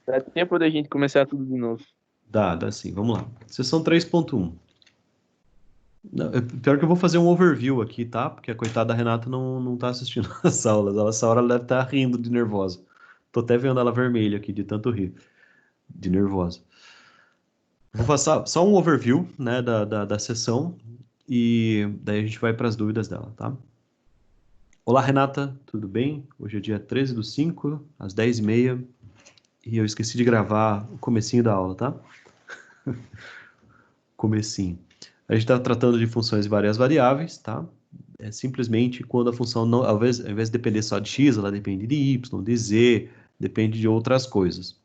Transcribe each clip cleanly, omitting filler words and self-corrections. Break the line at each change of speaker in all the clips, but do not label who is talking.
Dá tempo da gente começar tudo de novo.
Dá sim. Vamos lá. Seção 3.1. Pior que eu vou fazer um overview aqui, tá? Porque a coitada da Renata não tá assistindo as aulas. Essa hora ela deve estar rindo de nervosa. Tô até vendo ela vermelha aqui de tanto rir, de nervosa. Vou passar só um overview, né, da sessão e daí a gente vai para as dúvidas dela, tá? Olá, Renata, tudo bem? Hoje é dia 13/5, às 10h30, e eu esqueci de gravar o comecinho da aula, tá? Comecinho. A gente está tratando de funções de várias variáveis, tá? É simplesmente quando a função, não, ao invés de depender só de x, ela depende de y, de z, depende de outras coisas.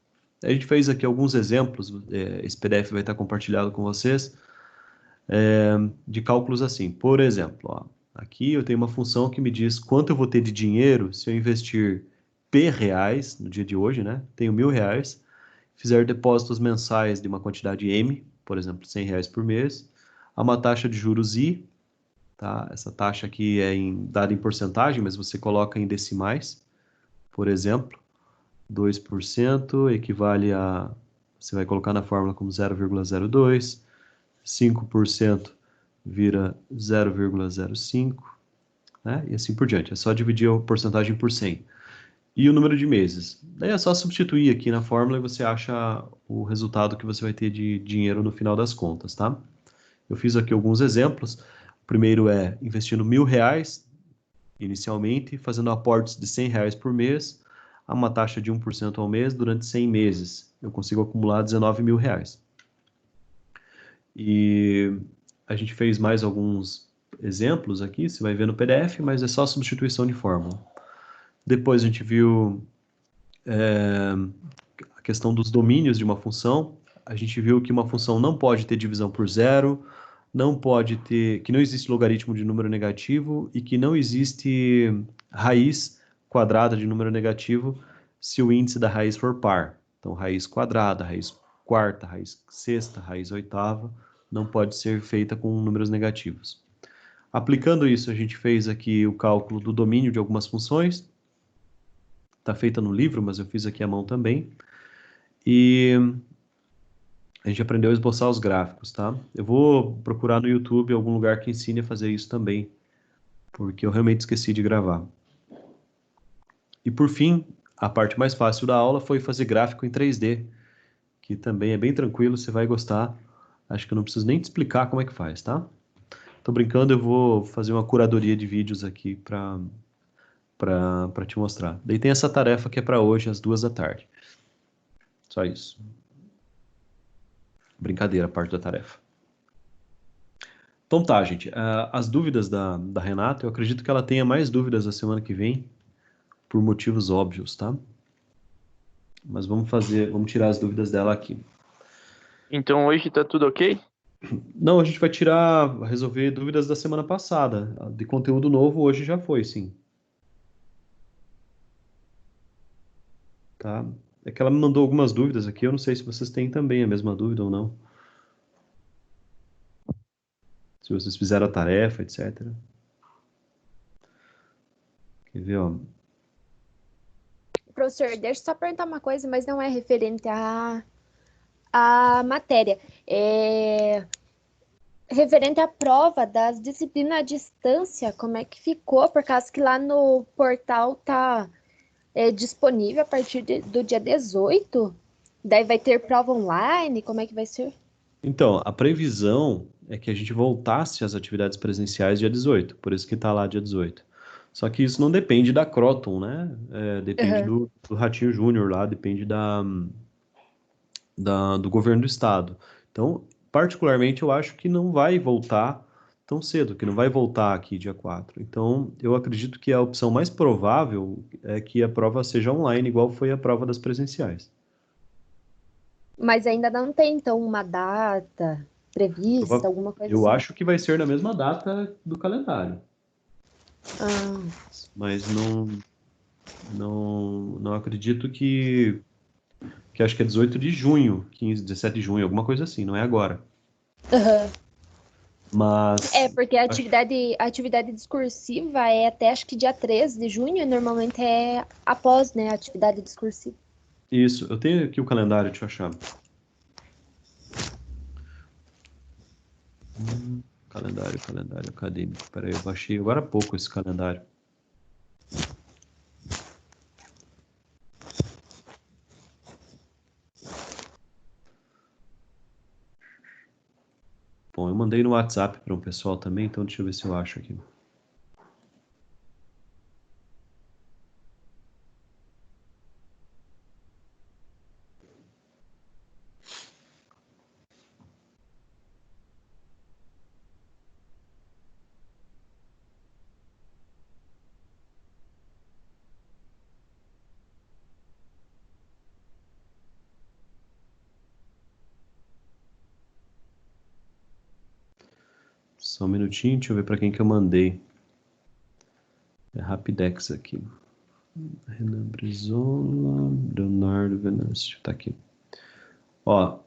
A gente fez aqui alguns exemplos, esse PDF vai estar compartilhado com vocês, de cálculos assim. Por exemplo, ó, aqui eu tenho uma função que me diz quanto eu vou ter de dinheiro se eu investir P reais, no dia de hoje, né? Tenho R$ 1.000, fizer depósitos mensais de uma quantidade M, por exemplo, R$ 100 por mês, a uma taxa de juros I, tá? Essa taxa aqui é dada em porcentagem, mas você coloca em decimais, por exemplo, 2% equivale a, você vai colocar na fórmula como 0,02, 5% vira 0,05, né? E assim por diante. É só dividir a porcentagem por 100. E o número de meses. Daí é só substituir aqui na fórmula e você acha o resultado que você vai ter de dinheiro no final das contas, tá? Eu fiz aqui alguns exemplos. O primeiro é investindo R$ 1.000 inicialmente, fazendo aportes de R$ 100 por mês, a uma taxa de 1% ao mês durante 100 meses. Eu consigo acumular R$ 19.000. E a gente fez mais alguns exemplos aqui, você vai ver no PDF, mas é só substituição de fórmula. Depois a gente viu a questão dos domínios de uma função. A gente viu que uma função não pode ter divisão por zero, não pode ter, que não existe logaritmo de número negativo e que não existe raiz quadrada de número negativo se o índice da raiz for par. Então, raiz quadrada, raiz quarta, raiz sexta, raiz oitava, não pode ser feita com números negativos. Aplicando isso, a gente fez aqui o cálculo do domínio de algumas funções. Está feita no livro, mas eu fiz aqui à mão também. E a gente aprendeu a esboçar os gráficos, tá? Eu vou procurar no YouTube algum lugar que ensine a fazer isso também, porque eu realmente esqueci de gravar. E por fim, a parte mais fácil da aula foi fazer gráfico em 3D, que também é bem tranquilo, você vai gostar. Acho que eu não preciso nem te explicar como é que faz, tá? Tô brincando, eu vou fazer uma curadoria de vídeos aqui para te mostrar. Daí tem essa tarefa que é para hoje, às 2h da tarde. Só isso. Brincadeira, a parte da tarefa. Então tá, gente. As dúvidas da Renata, eu acredito que ela tenha mais dúvidas a semana que vem, por motivos óbvios, tá? Mas vamos tirar as dúvidas dela aqui.
Então hoje tá tudo ok?
Não, a gente vai resolver dúvidas da semana passada. De conteúdo novo hoje já foi, sim. Tá? É que ela me mandou algumas dúvidas aqui, eu não sei se vocês têm também a mesma dúvida ou não. Se vocês fizeram a tarefa, etc. Quer ver, ó?
Professor, deixa eu só perguntar uma coisa, mas não é referente à matéria. É referente à prova das disciplinas à distância, como é que ficou? Por causa que lá no portal tá disponível a partir do dia 18. Daí vai ter prova online, como é que vai ser?
Então, a previsão é que a gente voltasse às atividades presenciais dia 18, por isso que tá lá dia 18. Só que isso não depende da Croton, né? Depende
Aham.
do Ratinho Júnior lá, depende do governo do estado. Então, particularmente, eu acho que não vai voltar tão cedo, que não vai voltar aqui dia 4. Então, eu acredito que a opção mais provável é que a prova seja online, igual foi a prova das presenciais.
Mas ainda não tem, então, uma data prevista, alguma coisa
Eu
assim.
acho que vai ser na mesma data do calendário,
Ah,
mas não acredito que acho que é 18 de junho, 15, 17 de junho, alguma coisa assim, não é agora.
aham.
Mas
Porque a atividade discursiva é até acho que dia 13 de junho, e normalmente é após, né, a atividade discursiva.
Isso, eu tenho aqui o calendário, deixa eu achar. Calendário acadêmico. Peraí, eu baixei agora há pouco esse calendário. Bom, eu mandei no WhatsApp para um pessoal também, então deixa eu ver se eu acho aqui. Só um minutinho, deixa eu ver para quem que eu mandei. É Rapidex aqui. Renan Brizola, Leonardo Venâncio, tá aqui. Ó,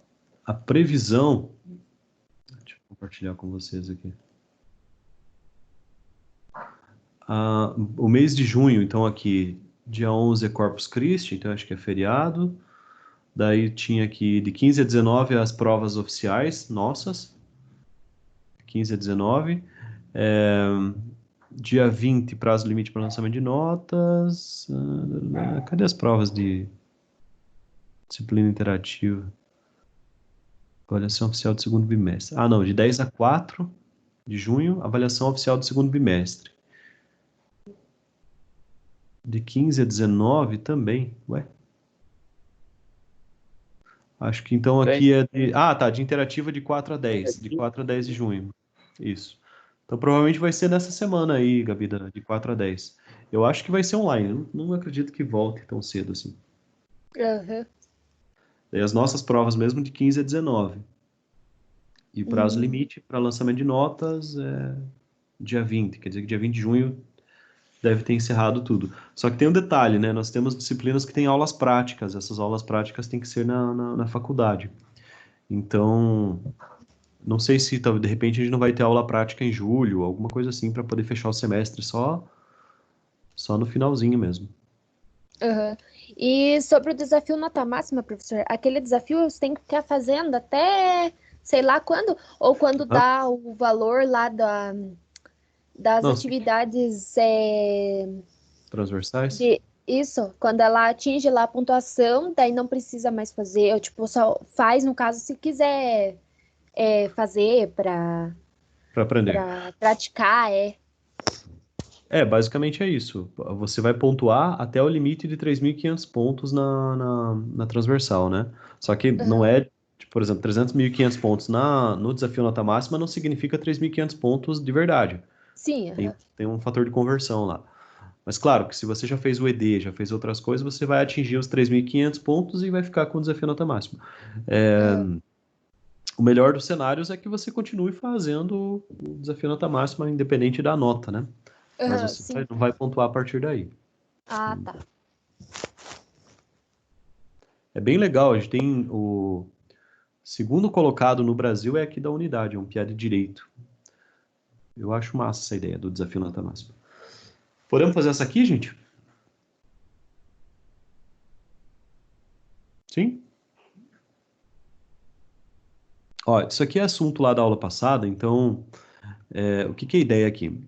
a previsão. Deixa eu compartilhar com vocês aqui. O mês de junho, então aqui, dia 11 é Corpus Christi, então acho que é feriado. Daí tinha aqui de 15 a 19 as provas oficiais nossas. 15 a 19. Dia 20, prazo limite para lançamento de notas. Cadê as provas de disciplina interativa? Avaliação oficial do segundo bimestre. Ah, não, de 10 a 4 de junho, avaliação oficial do segundo bimestre. De 15 a 19 também. Ué? Acho que então aqui é de... Ah, tá, de interativa de 4 a 10. De 4 a 10 de junho. Isso. Então provavelmente vai ser nessa semana aí, Gabi, de 4 a 10. Eu acho que vai ser online. Eu não acredito que volte tão cedo assim.
Aham.
Daí as nossas provas mesmo de 15 a 19. E o prazo limite para lançamento de notas é dia 20. Quer dizer que dia 20 de junho deve ter encerrado tudo. Só que tem um detalhe, né? Nós temos disciplinas que têm aulas práticas. Essas aulas práticas têm que ser na faculdade. Então, não sei se de repente a gente não vai ter aula prática em julho, alguma coisa assim, para poder fechar o semestre só no finalzinho mesmo.
Aham. E sobre o desafio nota máxima, professor, aquele desafio você tem que ficar fazendo até sei lá quando, ou quando
Hã?
dá o valor lá das
Não,
atividades
transversais?
de isso, quando ela atinge lá a pontuação, daí não precisa mais fazer, ou tipo, só faz no caso se quiser fazer
Para aprender.
para praticar,
Basicamente é isso. Você vai pontuar até o limite de 3.500 pontos na transversal, né? Só que não
Aham.
é, tipo, por exemplo, 300.500 pontos no desafio nota máxima não significa 3.500 pontos de verdade.
Sim,
Tem,
aham.
tem um fator de conversão lá. Mas claro que se você já fez o ED, já fez outras coisas, você vai atingir os 3.500 pontos e vai ficar com o desafio nota máxima. É,
Aham.
o melhor dos cenários é que você continue fazendo o desafio nota máxima, independente da nota, né? Mas
Aham,
você
sim.
não vai pontuar a partir daí.
Ah, tá.
É bem legal, a gente tem o segundo colocado no Brasil é aqui da unidade, é um piá de direito. Eu acho massa essa ideia do desafio nota máxima. Podemos fazer essa aqui, gente? Sim? Ó, isso aqui é assunto lá da aula passada, então o que é a ideia aqui?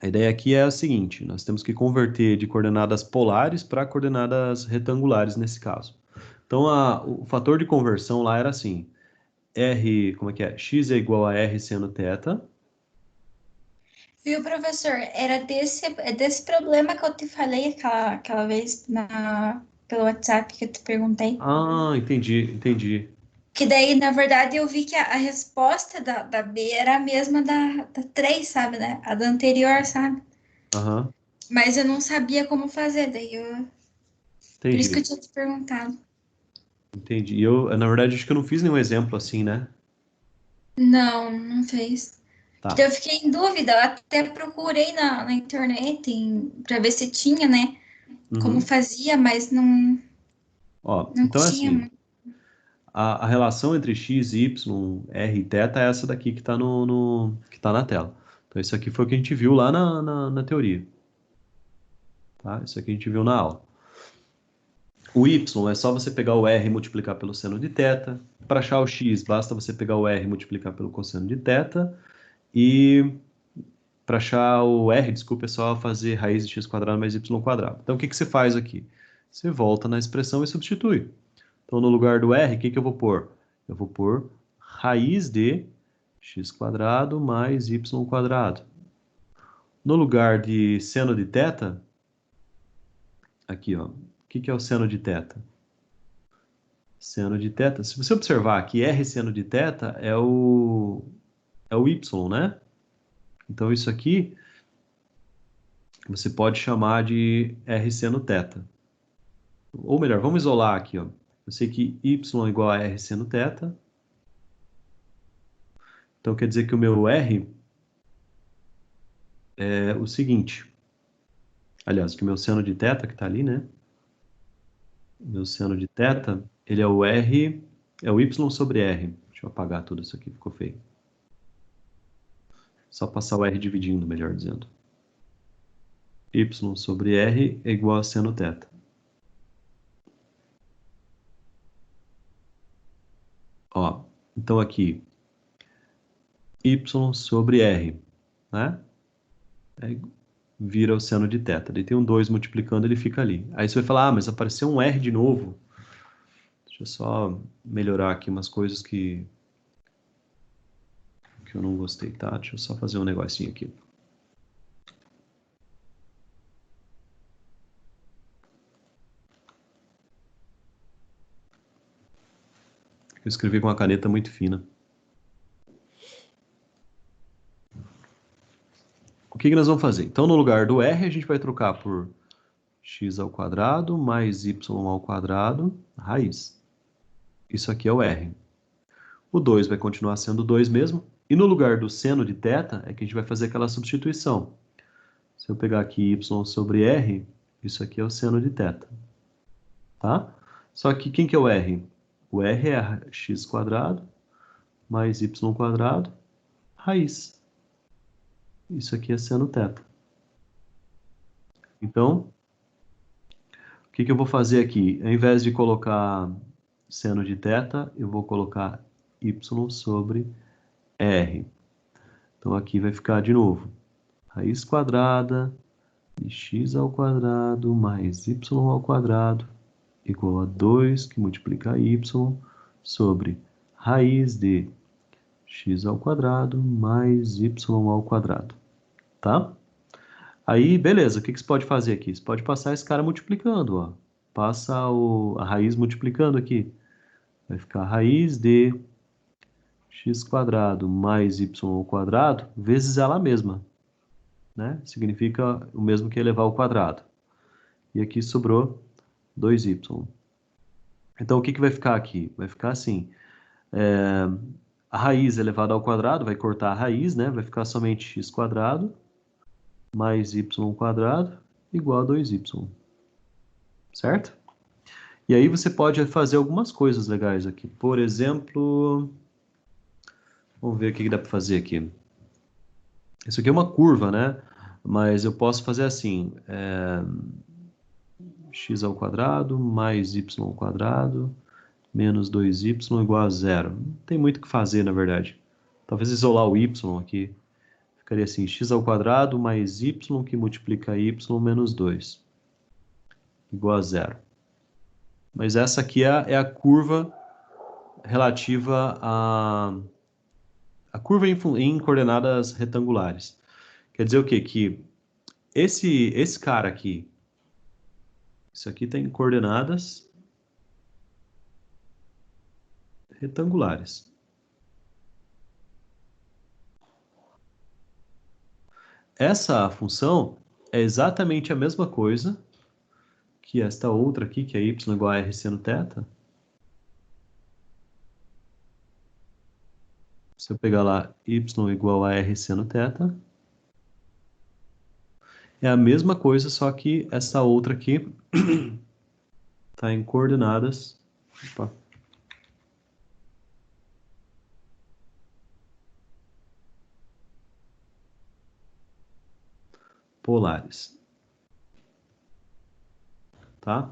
A ideia aqui é a seguinte: nós temos que converter de coordenadas polares para coordenadas retangulares nesse caso. Então, o fator de conversão lá era assim: R, como é que é? X é igual a R seno θ.
Viu, professor? Era desse problema que eu te falei aquela vez pelo WhatsApp que eu te perguntei.
Ah, entendi.
Que daí, na verdade, eu vi que a resposta da B era a mesma da 3, sabe, né? A da anterior, sabe?
Aham,
Mas eu não sabia como fazer, por isso que eu
entendi.
tinha te perguntado.
Entendi. E eu, na verdade, acho que eu não fiz nenhum exemplo assim, né?
Não, não fez. Que daí
Tá.
eu fiquei em dúvida, eu até procurei na internet pra ver se tinha, né? Como
Uhum.
fazia, mas não,
Ó,
não
então é
tinha.
assim: a relação entre x, y, r e θ é essa daqui que está que tá na tela. Então, isso aqui foi o que a gente viu lá na teoria. Tá? Isso aqui a gente viu na aula. O y é só você pegar o r e multiplicar pelo seno de θ. Para achar o x, basta você pegar o r e multiplicar pelo cosseno de θ. E para achar o r, desculpa, é só fazer raiz de x² mais y². Então, o que você faz aqui? Você volta na expressão e substitui. Então, no lugar do r, o que eu vou pôr? Eu vou pôr raiz de x² mais y². No lugar de seno de θ, aqui, ó, o que é o seno de θ? Seno de θ, se você observar que r seno de θ é o y, né? Então, isso aqui você pode chamar de r seno θ. Ou melhor, vamos isolar aqui, ó. Eu sei que y é igual a r seno θ. Então, quer dizer que o meu r é o seguinte. Aliás, que o meu seno de θ, que está ali, né? O meu seno de θ, ele é o r, é o y sobre r. Deixa eu apagar tudo isso aqui, ficou feio. Só passar o r dividindo, melhor dizendo. Y sobre r é igual a seno θ. Ó, então aqui, y sobre r, né? Vira o seno de θ. Daí tem um 2 multiplicando, ele fica ali. Aí você vai falar, ah, mas apareceu um r de novo. Deixa eu só melhorar aqui umas coisas que eu não gostei, tá? Deixa eu só fazer um negocinho aqui. Eu escrevi com uma caneta muito fina. O que nós vamos fazer? Então, no lugar do r, a gente vai trocar por x² mais y², raiz. Isso aqui é o r. O 2 vai continuar sendo 2 mesmo. E no lugar do seno de θ, é que a gente vai fazer aquela substituição. Se eu pegar aqui y sobre r, isso aqui é o seno de θ. Tá? Só que quem que é o r? O r é x² mais y², raiz. Isso aqui é seno θ. Então, o que eu vou fazer aqui? Ao invés de colocar seno de θ, eu vou colocar y sobre r. Então, aqui vai ficar de novo raiz quadrada de x² mais y² igual a 2, que multiplica y, sobre raiz de x² mais y². Tá? Aí, beleza, o que você pode fazer aqui? Você pode passar esse cara multiplicando, ó. Passa a raiz multiplicando aqui. Vai ficar raiz de x² mais y² vezes ela mesma, né? Significa o mesmo que elevar ao quadrado. E aqui sobrou 2y. Então, o que vai ficar aqui? Vai ficar assim, a raiz elevada ao quadrado vai cortar a raiz, né? Vai ficar somente x² mais y² igual a 2y. Certo? E aí você pode fazer algumas coisas legais aqui. Por exemplo, vamos ver o que dá para fazer aqui. Isso aqui é uma curva, né? Mas eu posso fazer assim, x² mais y² menos 2y igual a 0. Não tem muito o que fazer, na verdade. Talvez isolar o y aqui. Ficaria assim, x² mais y que multiplica y menos 2 igual a 0. Mas essa aqui é a curva relativa a curva em coordenadas retangulares. Quer dizer o quê? Que esse cara aqui, isso aqui tem coordenadas retangulares. Essa função é exatamente a mesma coisa que esta outra aqui, que é y igual a r seno θ. Se eu pegar lá y igual a r seno θ, é a mesma coisa, só que essa outra aqui está em coordenadas. Opa. Polares. Tá?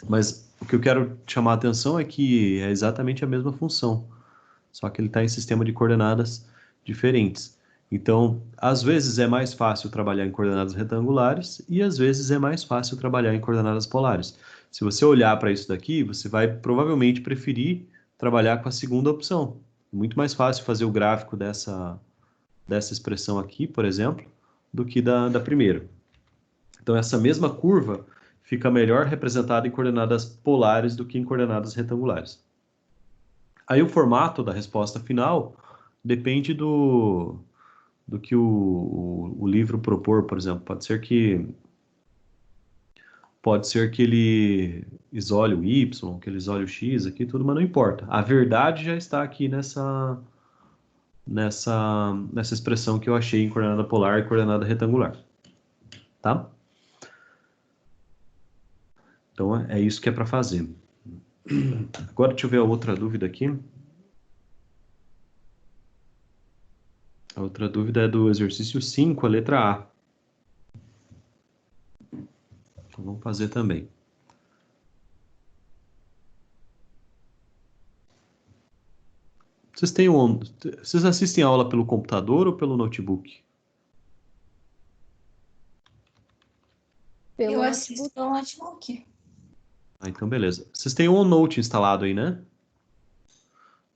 Mas o que eu quero chamar a atenção é que é exatamente a mesma função, só que ele está em sistema de coordenadas diferentes. Então, às vezes é mais fácil trabalhar em coordenadas retangulares e às vezes é mais fácil trabalhar em coordenadas polares. Se você olhar para isso daqui, você vai provavelmente preferir trabalhar com a segunda opção. Muito mais fácil fazer o gráfico dessa expressão aqui, por exemplo, do que da primeira. Então, essa mesma curva fica melhor representada em coordenadas polares do que em coordenadas retangulares. Aí o formato da resposta final depende do que o livro propor, por exemplo. Pode ser que ele isole o y, que ele isole o x aqui, tudo, mas não importa. A verdade já está aqui nessa expressão que eu achei em coordenada polar e coordenada retangular. Tá? Então, é isso que é para fazer. Agora, deixa eu ver a outra dúvida aqui. A outra dúvida é do exercício 5, a letra A. Então, vamos fazer também. Vocês assistem a aula pelo computador ou pelo notebook?
Pelo
Eu
notebook.
assisto pelo notebook.
Ah, então beleza. Vocês têm o OneNote instalado aí, né?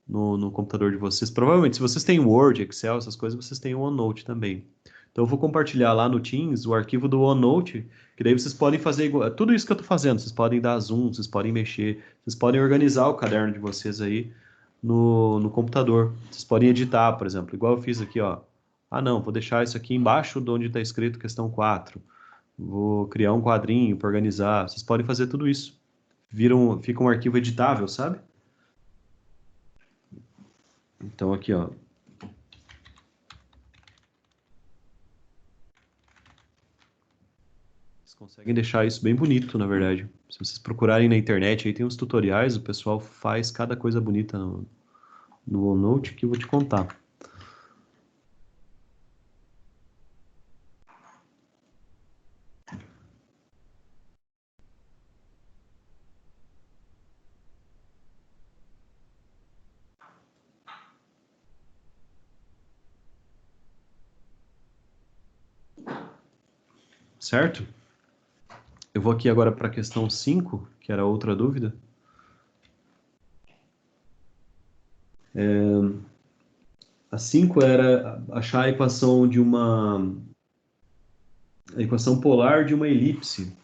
No computador de vocês. Provavelmente, se vocês têm Word, Excel, essas coisas, vocês têm o OneNote também. Então eu vou compartilhar lá no Teams o arquivo do OneNote, que daí vocês podem fazer tudo isso que eu estou fazendo. Vocês podem dar zoom, vocês podem mexer, vocês podem organizar o caderno de vocês aí no computador. Vocês podem editar, por exemplo, igual eu fiz aqui, ó. Ah, não, vou deixar isso aqui embaixo de onde está escrito questão 4. Vou criar um quadrinho para organizar. Vocês podem fazer tudo isso. Fica um arquivo editável, sabe? Então aqui, ó. Vocês conseguem deixar isso bem bonito, na verdade. Se vocês procurarem na internet, aí tem uns tutoriais, o pessoal faz cada coisa bonita no OneNote que eu vou te contar. Certo? Eu vou aqui agora para a questão 5, que era outra dúvida. A 5 era achar a equação a equação polar de uma elipse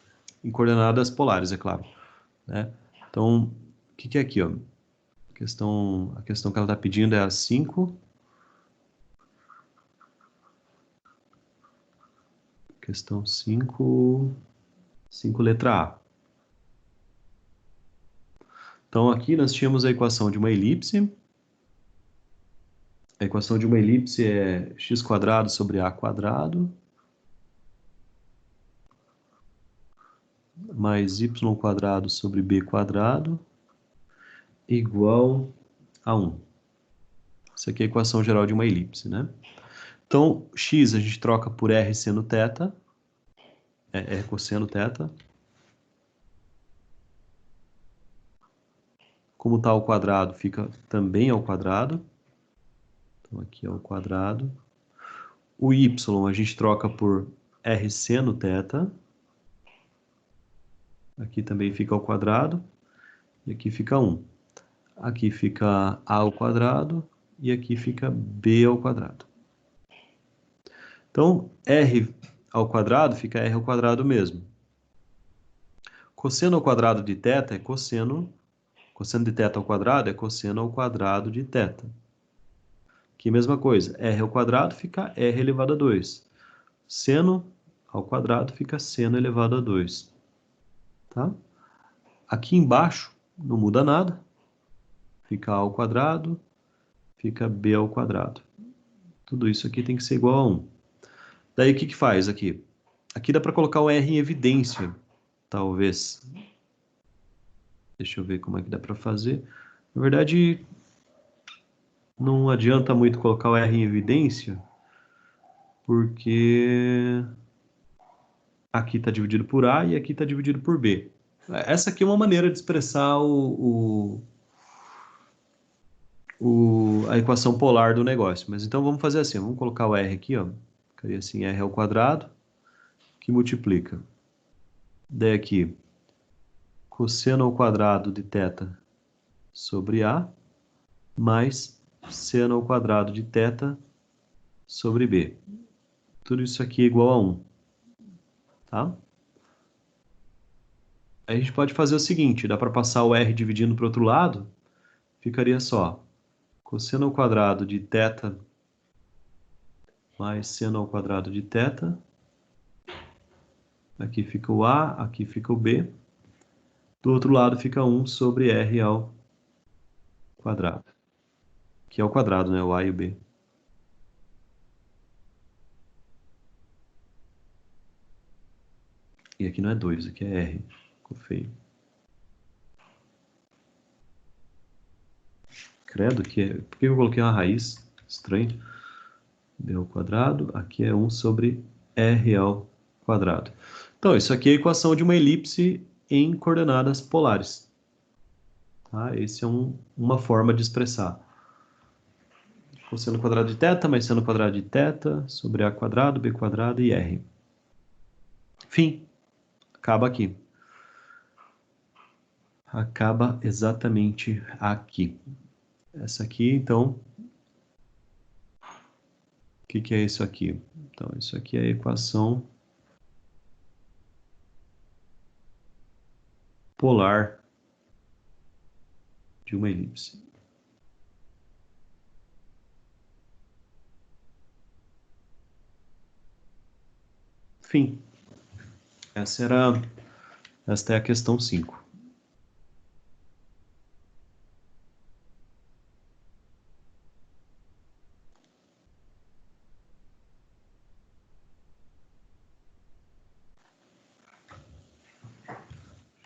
em coordenadas polares, é claro, né? Então, o que é aqui, ó? A questão que ela está pedindo é a 5. Questão 5, letra A. Então, aqui nós tínhamos a equação de uma elipse. A equação de uma elipse é x² sobre a² mais y² sobre b² igual a 1. Essa aqui é a equação geral de uma elipse, né? Então, x a gente troca por r seno θ, é cosseno θ. Como está ao quadrado, fica também ao quadrado. Então, aqui é o quadrado. O y a gente troca por r seno θ. Aqui também fica ao quadrado. E aqui fica 1. Aqui fica a ao quadrado. E aqui fica b ao quadrado. Então, r ao quadrado fica r ao quadrado mesmo. Cosseno ao quadrado de θ é cosseno. Cosseno de θ ao quadrado é cosseno ao quadrado de θ. Aqui mesma coisa, r ao quadrado fica r elevado a 2. Seno ao quadrado fica seno elevado a 2. Tá? Aqui embaixo não muda nada. Fica a ao quadrado, fica b ao quadrado. Tudo isso aqui tem que ser igual a 1. Daí o que faz aqui? Aqui dá para colocar o r em evidência, talvez. Deixa eu ver como é que dá para fazer. Na verdade, não adianta muito colocar o r em evidência, porque aqui está dividido por A e aqui está dividido por B. Essa aqui é uma maneira de expressar a equação polar do negócio. Mas então vamos fazer assim, vamos colocar o R aqui, ó. Ficaria assim, R ao quadrado, que multiplica. Daí aqui, cosseno ao quadrado de θ sobre A, mais seno ao quadrado de θ sobre B. Tudo isso aqui é igual a 1. Tá? Aí a gente pode fazer o seguinte, dá para passar o R dividindo para o outro lado, ficaria só cosseno ao quadrado de θ mais seno ao quadrado de θ. Aqui fica o A, aqui fica o B. Do outro lado fica 1 sobre R ao quadrado. Que é o quadrado, né? O A e o B. E aqui não é 2, aqui é R. Ficou feio. Credo, por que eu coloquei uma raiz? Estranho. B ao quadrado. Aqui é 1 sobre R ao quadrado. Então, isso aqui é a equação de uma elipse em coordenadas polares. Tá? Essa é uma forma de expressar. Cosseno quadrado de θ mais seno quadrado de θ sobre A quadrado, B quadrado e R. Fim. Acaba aqui. Acaba exatamente aqui. Essa aqui, então... O que é isso aqui? Então, isso aqui é a equação polar de uma elipse. Fim. Esta é a questão 5.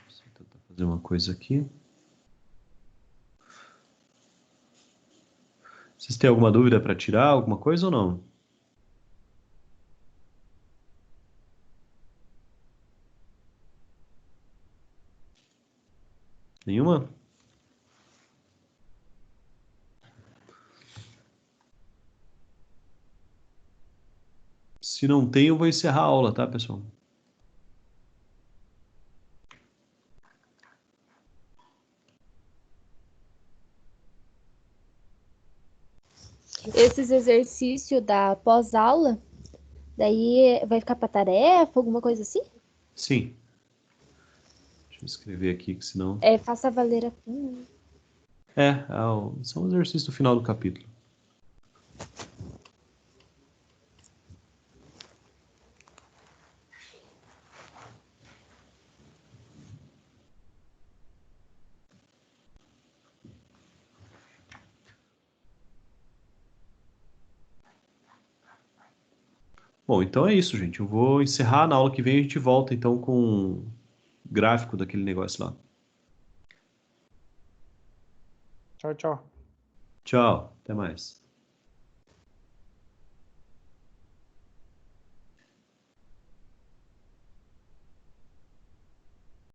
Deixa eu tentar fazer uma coisa aqui. Vocês têm alguma dúvida para tirar, alguma coisa ou não? Nenhuma? Se não tem, eu vou encerrar a aula, tá, pessoal?
Esses exercícios da pós-aula, daí vai ficar para tarefa, alguma coisa assim?
Sim. Deixa eu escrever aqui, que senão...
Faça valer a pena.
São os exercícios do final do capítulo. Bom, então é isso, gente. Eu vou encerrar. Na aula que vem a gente volta, então, com o gráfico daquele negócio lá.
Tchau, tchau.
Tchau, até mais.